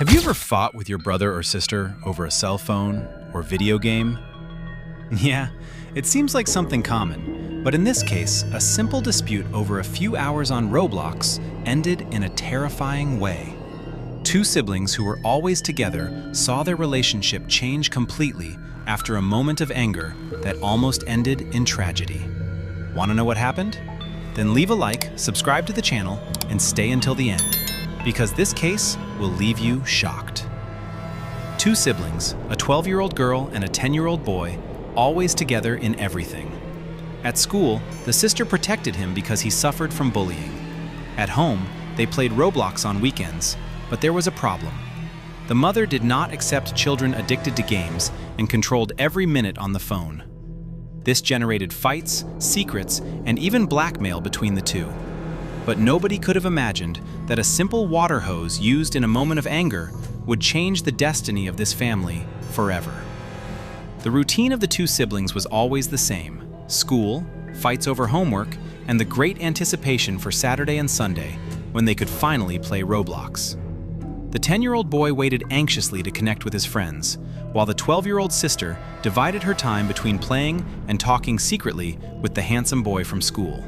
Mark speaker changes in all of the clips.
Speaker 1: Have you ever fought with your brother or sister over a cell phone or video game? Yeah, it seems like something common, but in this case, a simple dispute over a few hours on Roblox ended in a terrifying way. Two siblings who were always together saw their relationship change completely after a moment of anger that almost ended in tragedy. Want to know what happened? Then leave a like, subscribe to the channel, and stay until the end, because this case will leave you shocked. Two siblings, a 12-year-old girl and a 10-year-old boy, always together in everything. At school, the sister protected him because he suffered from bullying. At home, they played Roblox on weekends, but there was a problem. The mother did not accept children addicted to games and controlled every minute on the phone. This generated fights, secrets, and even blackmail between the two. But nobody could have imagined that a simple water hose used in a moment of anger would change the destiny of this family forever. The routine of the two siblings was always the same: school, fights over homework, and the great anticipation for Saturday and Sunday when they could finally play Roblox. The 10-year-old boy waited anxiously to connect with his friends, while the 12-year-old sister divided her time between playing and talking secretly with the handsome boy from school.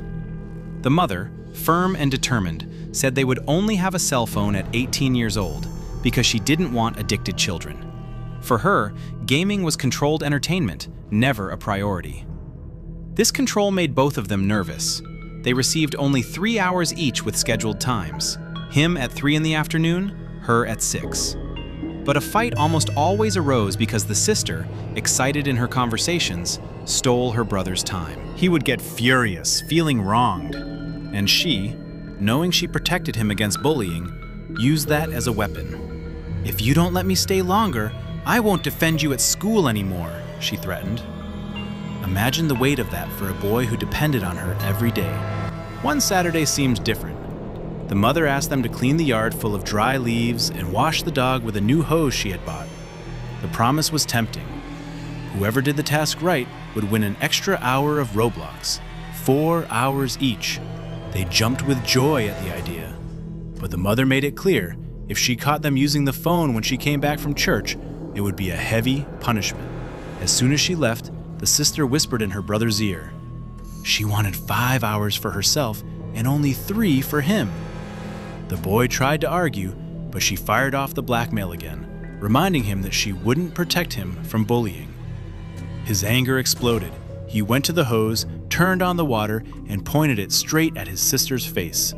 Speaker 1: The mother, firm and determined, said they would only have a cell phone at 18 years old because she didn't want addicted children. For her, gaming was controlled entertainment, never a priority. This control made both of them nervous. They received only 3 hours each with scheduled times, him at 3 in the afternoon, her at 6. But a fight almost always arose because the sister, excited in her conversations, stole her brother's time. He would get furious, feeling wronged, and she, knowing she protected him against bullying, used that as a weapon. "If you don't let me stay longer, I won't defend you at school anymore," she threatened. Imagine the weight of that for a boy who depended on her every day. One Saturday seemed different. The mother asked them to clean the yard full of dry leaves and wash the dog with a new hose she had bought. The promise was tempting. Whoever did the task right would win an extra hour of Roblox, 4 hours each. They jumped with joy at the idea. But the mother made it clear, if she caught them using the phone when she came back from church, it would be a heavy punishment. As soon as she left, the sister whispered in her brother's ear. She wanted 5 hours for herself and only 3 for him. The boy tried to argue, but she fired off the blackmail again, reminding him that she wouldn't protect him from bullying. His anger exploded. He went to the hose, turned on the water, and pointed it straight at his sister's face.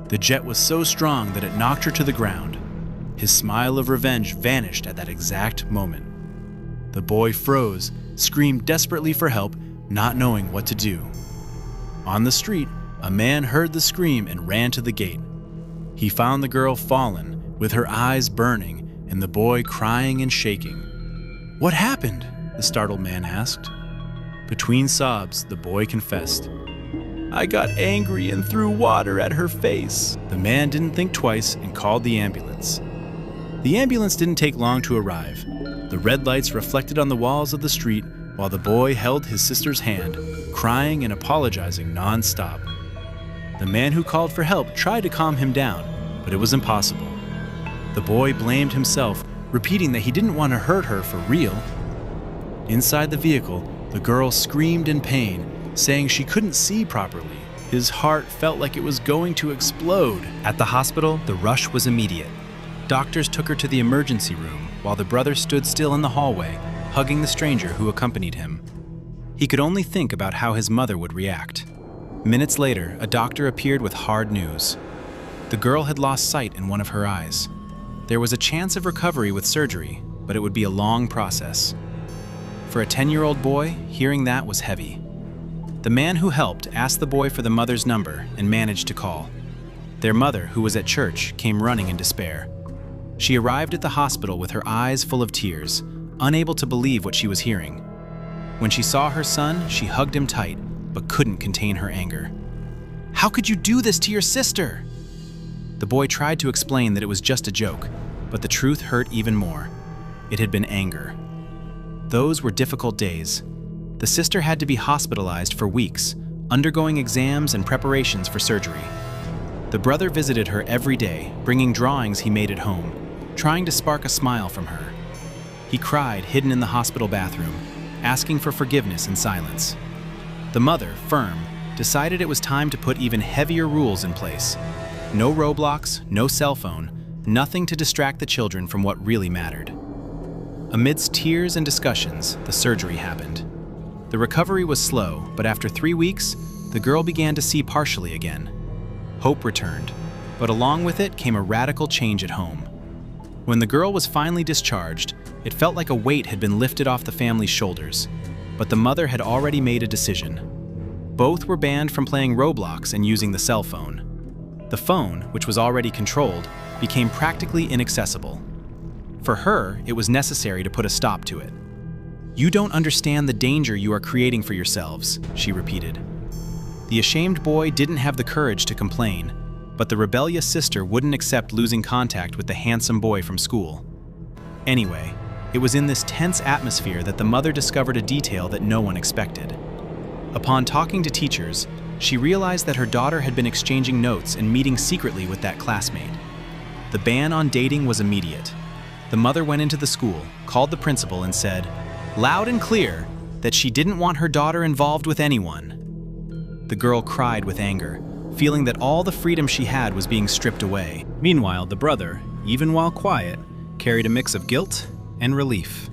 Speaker 1: The jet was so strong that it knocked her to the ground. His smile of revenge vanished at that exact moment. The boy froze, screamed desperately for help, not knowing what to do. On the street, a man heard the scream and ran to the gate. He found the girl fallen, with her eyes burning, and the boy crying and shaking. "What happened?" the startled man asked. Between sobs, the boy confessed, "I got angry and threw water at her face." The man didn't think twice and called the ambulance. The ambulance didn't take long to arrive. The red lights reflected on the walls of the street while the boy held his sister's hand, crying and apologizing non-stop. The man who called for help tried to calm him down, but it was impossible. The boy blamed himself, repeating that he didn't want to hurt her for real. Inside the vehicle, the girl screamed in pain, saying she couldn't see properly. His heart felt like it was going to explode. At the hospital, the rush was immediate. Doctors took her to the emergency room, while the brother stood still in the hallway, hugging the stranger who accompanied him. He could only think about how his mother would react. Minutes later, a doctor appeared with hard news. The girl had lost sight in one of her eyes. There was a chance of recovery with surgery, but it would be a long process. For a 10-year-old boy, hearing that was heavy. The man who helped asked the boy for the mother's number and managed to call. Their mother, who was at church, came running in despair. She arrived at the hospital with her eyes full of tears, unable to believe what she was hearing. When she saw her son, she hugged him tight, but couldn't contain her anger. "How could you do this to your sister?" The boy tried to explain that it was just a joke, but the truth hurt even more. It had been anger. Those were difficult days. The sister had to be hospitalized for weeks, undergoing exams and preparations for surgery. The brother visited her every day, bringing drawings he made at home. trying to spark a smile from her. He cried, hidden in the hospital bathroom, asking for forgiveness in silence. The mother, firm, decided it was time to put even heavier rules in place. No Roblox, no cell phone, nothing to distract the children from what really mattered. Amidst tears and discussions, the surgery happened. The recovery was slow, but after 3 weeks, the girl began to see partially again. Hope returned, but along with it came a radical change at home. When the girl was finally discharged, it felt like a weight had been lifted off the family's shoulders, but the mother had already made a decision. Both were banned from playing Roblox and using the cell phone. The phone, which was already controlled, became practically inaccessible. For her, it was necessary to put a stop to it. "You don't understand the danger you are creating for yourselves," she repeated. The ashamed boy didn't have the courage to complain, but the rebellious sister wouldn't accept losing contact with the handsome boy from school. Anyway, it was in this tense atmosphere that the mother discovered a detail that no one expected. Upon talking to teachers, she realized that her daughter had been exchanging notes and meeting secretly with that classmate. The ban on dating was immediate. The mother went into the school, called the principal, and said, loud and clear, that she didn't want her daughter involved with anyone. The girl cried with anger, feeling that all the freedom she had was being stripped away. Meanwhile, the brother, even while quiet, carried a mix of guilt and relief.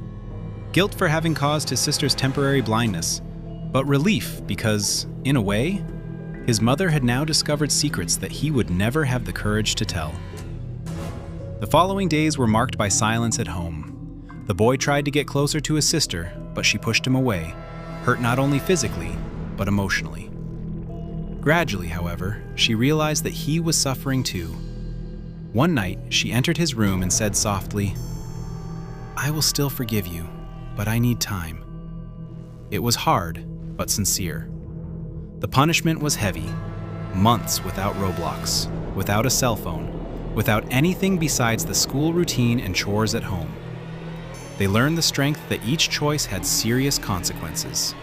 Speaker 1: Guilt for having caused his sister's temporary blindness, but relief because, in a way, his mother had now discovered secrets that he would never have the courage to tell. The following days were marked by silence at home. The boy tried to get closer to his sister, but she pushed him away, hurt not only physically, but emotionally. Gradually, however, she realized that he was suffering too. One night, she entered his room and said softly, "I will still forgive you, but I need time." It was hard, but sincere. The punishment was heavy. Months without Roblox, without a cell phone, without anything besides the school routine and chores at home. They learned the strength that each choice had serious consequences.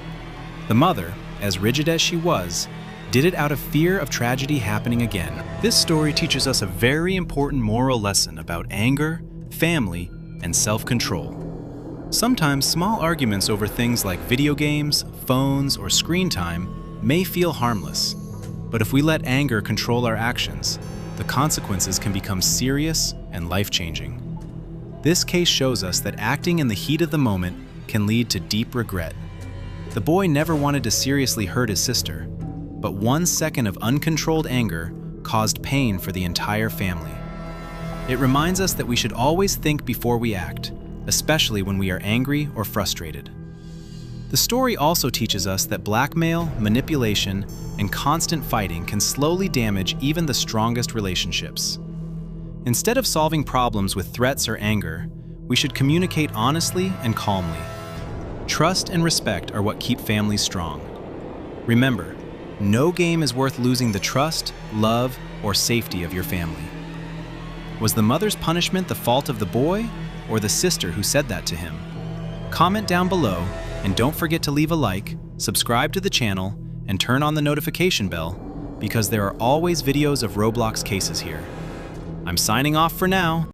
Speaker 1: The mother, as rigid as she was, did it out of fear of tragedy happening again. This story teaches us a very important moral lesson about anger, family, and self-control. Sometimes small arguments over things like video games, phones, or screen time may feel harmless, but if we let anger control our actions, the consequences can become serious and life-changing. This case shows us that acting in the heat of the moment can lead to deep regret. The boy never wanted to seriously hurt his sister, but 1 second of uncontrolled anger caused pain for the entire family. It reminds us that we should always think before we act, especially when we are angry or frustrated. The story also teaches us that blackmail, manipulation, and constant fighting can slowly damage even the strongest relationships. Instead of solving problems with threats or anger, we should communicate honestly and calmly. Trust and respect are what keep families strong. Remember, no game is worth losing the trust, love, or safety of your family. Was the mother's punishment the fault of the boy, or the sister who said that to him? Comment down below, and don't forget to leave a like, subscribe to the channel, and turn on the notification bell, because there are always videos of Roblox cases here. I'm signing off for now.